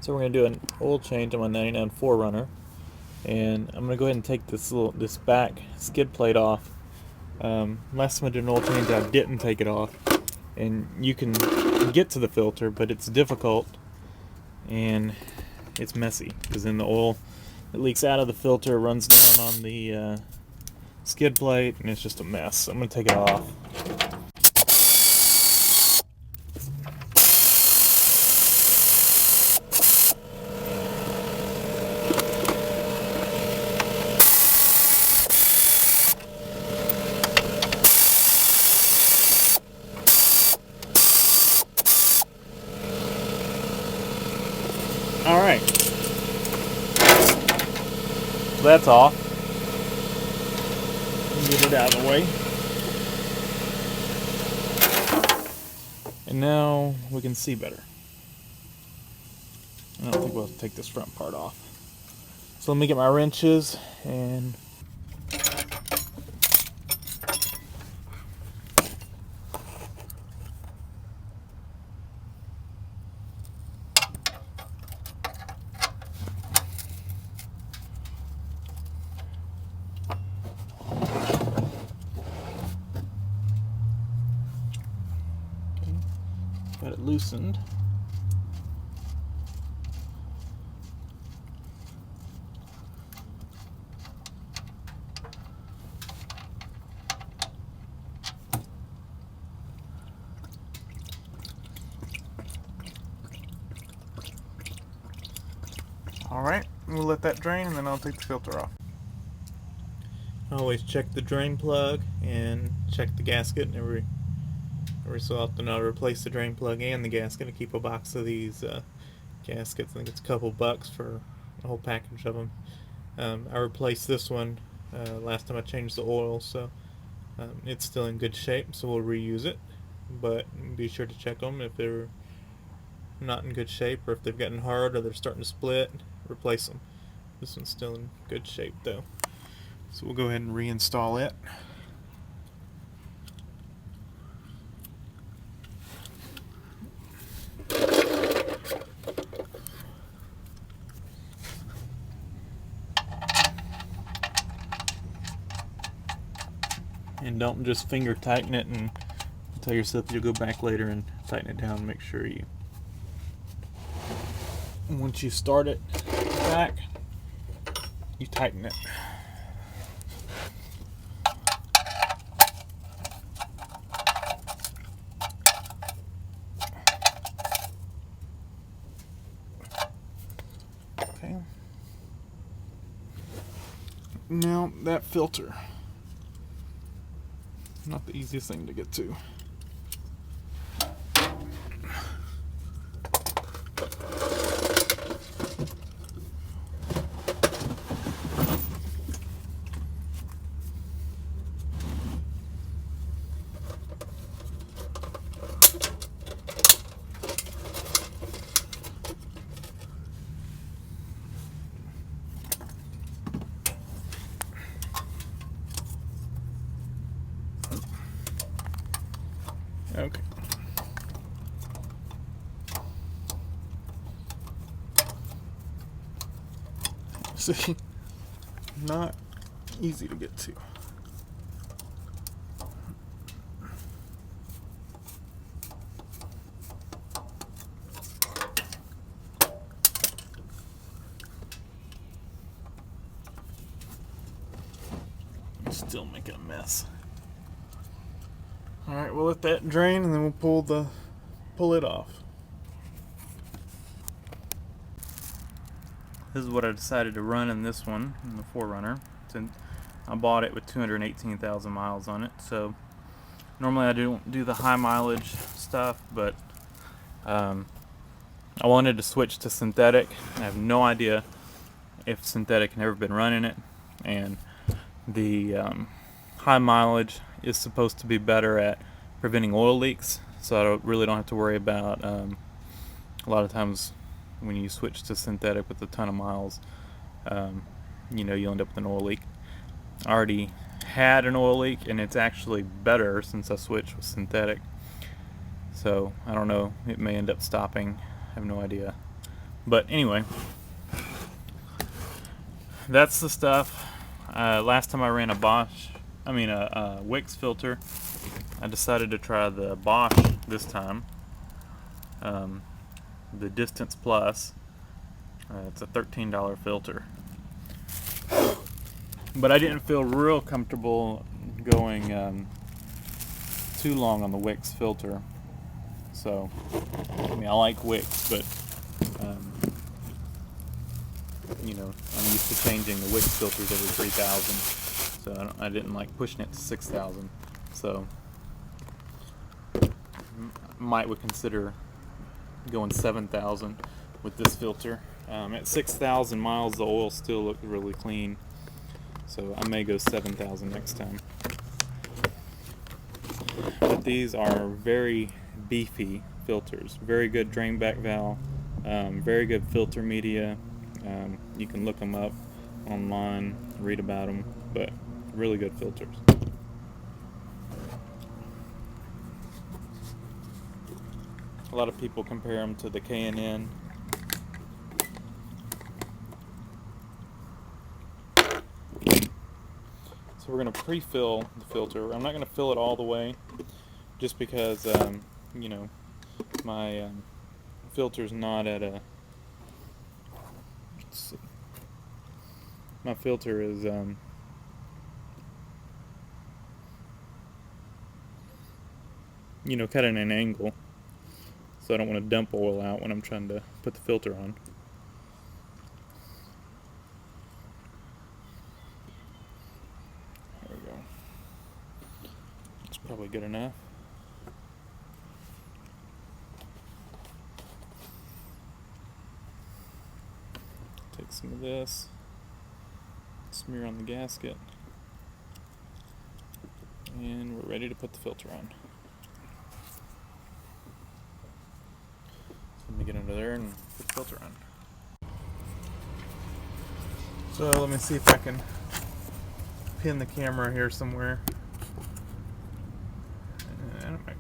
So we're going to do an oil change on my 99 4Runner, and I'm going to go ahead and take this back skid plate off. Last time I did an oil change, I didn't take it off, and you can get to the filter, but it's difficult and it's messy because then the oil that leaks out of the filter runs down on the skid plate, and it's just a mess. So I'm going to take it off. Alright, so that's off. Get it out of the way. And now we can see better. I don't think we'll take this front part off. So let me get my wrenches and got it loosened. Alright, we'll let that drain and then I'll take the filter off. Always check the drain plug and check the gasket, and every so often I'll replace the drain plug and the gasket. I keep a box of these gaskets. I think it's a couple bucks for a whole package of them. I replaced this one last time I changed the oil, so it's still in good shape, so we'll reuse it. But be sure to check them if they're not in good shape, or if they've gotten hard or they're starting to split, replace them. This one's still in good shape though, so we'll go ahead and reinstall it. And don't just finger tighten it and tell yourself you'll go back later and tighten it down. Make sure you, once you start it back, you tighten it. Okay. Now that filter, not the easiest thing to get to. Okay. See, not easy to get to. Still making a mess. Alright, we'll let that drain and then we'll pull it off. This is what I decided to run in this one, in the 4Runner. I bought it with 218,000 miles on it, so normally I don't do the high mileage stuff, but I wanted to switch to synthetic. I have no idea if synthetic had ever been running it, and the high mileage is supposed to be better at preventing oil leaks, so I really don't have to worry about a lot of times when you switch to synthetic with a ton of miles, you'll end up with an oil leak. I already had an oil leak, and it's actually better since I switched with synthetic, so I don't know, it may end up stopping, I have no idea, But anyway, that's the stuff. Last time I ran a Wix filter, I decided to try the Bosch this time. The Distance Plus. It's a $13 filter. But I didn't feel real comfortable going too long on the Wix filter. So, I mean, I like Wix, but you know, I'm used to changing the Wix filters every 3,000, so I didn't like pushing it to 6,000. So, would consider going 7,000 with this filter. At 6,000 miles, the oil still looked really clean, so I may go 7,000 next time. But these are very beefy filters. Very good drain back valve, very good filter media. You can look them up online, read about them, but really good filters. A lot of people compare them to the K&N. So we're going to pre-fill the filter. I'm not going to fill it all the way, just because you know, my filter's not at a. Let's see. My filter is you know, cut at an angle, so I don't want to dump oil out when I'm trying to put the filter on. There we go. It's probably good enough. Take some of this, smear on the gasket, and we're ready to put the filter on. So let me get under there and put the filter on. So let me see if I can pin the camera here somewhere.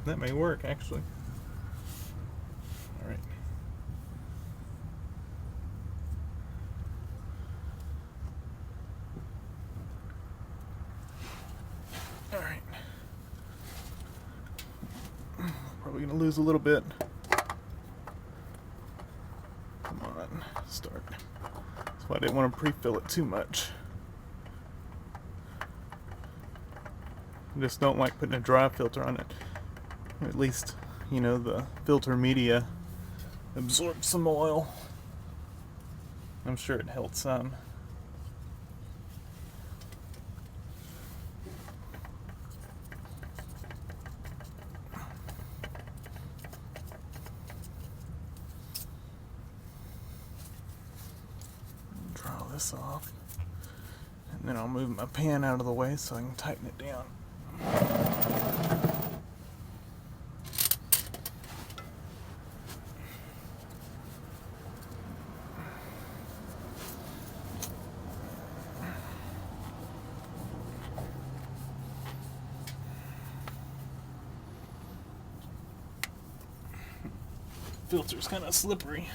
That may work, actually. All right. All right. Probably gonna lose a little bit. Come on, start. That's why I didn't want to pre-fill it too much. I just don't like putting a dry filter on it. At least, you know, the filter media absorbs some oil. I'm sure it held some. Draw this off. And then I'll move my pan out of the way so I can tighten it down. Filter's kind of slippery.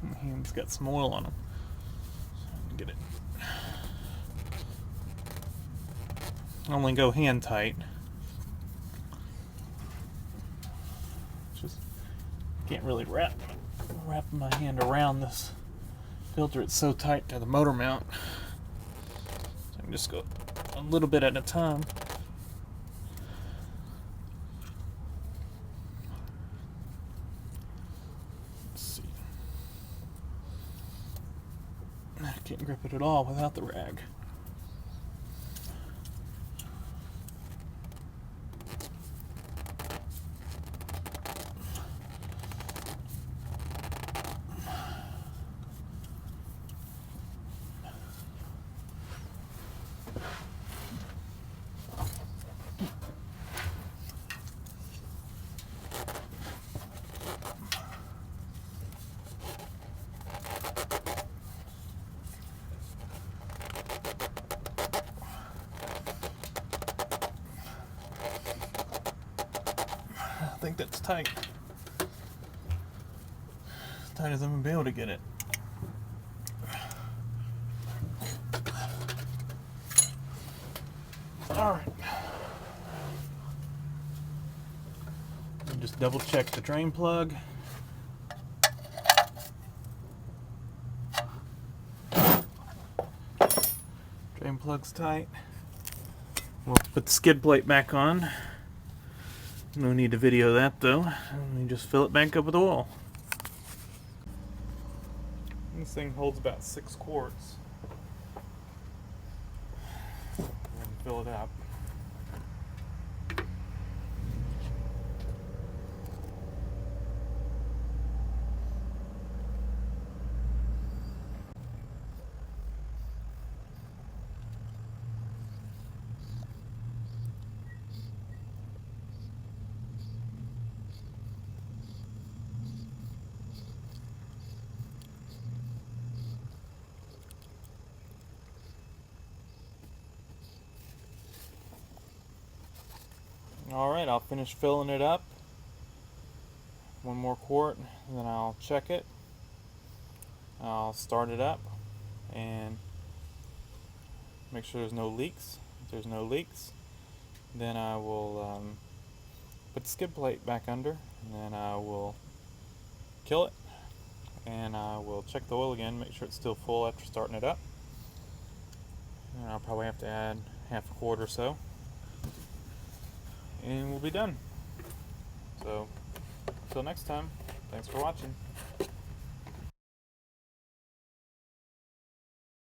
My hand's got some oil on them. So I can get it. Only go hand tight. Just can't really wrap my hand around this filter. It's so tight to the motor mount. So I can just go a little bit at a time. I can't grip it at all without the rag. think that's tight. As tight as I'm gonna be able to get it. Alright. Just double check the drain plug. Drain plug's tight. We'll put the skid plate back on. No need to video that though. We just fill it back up with oil. This thing holds about 6 quarts. Fill it up. Alright, I'll finish filling it up. 1 more quart, and then I'll check it. I'll start it up and make sure there's no leaks. If there's no leaks, then I will put the skid plate back under, and then I will kill it, and I will check the oil again, make sure it's still full after starting it up. And I'll probably have to add half a quart or so, and we'll be done. So, until next time, thanks for watching.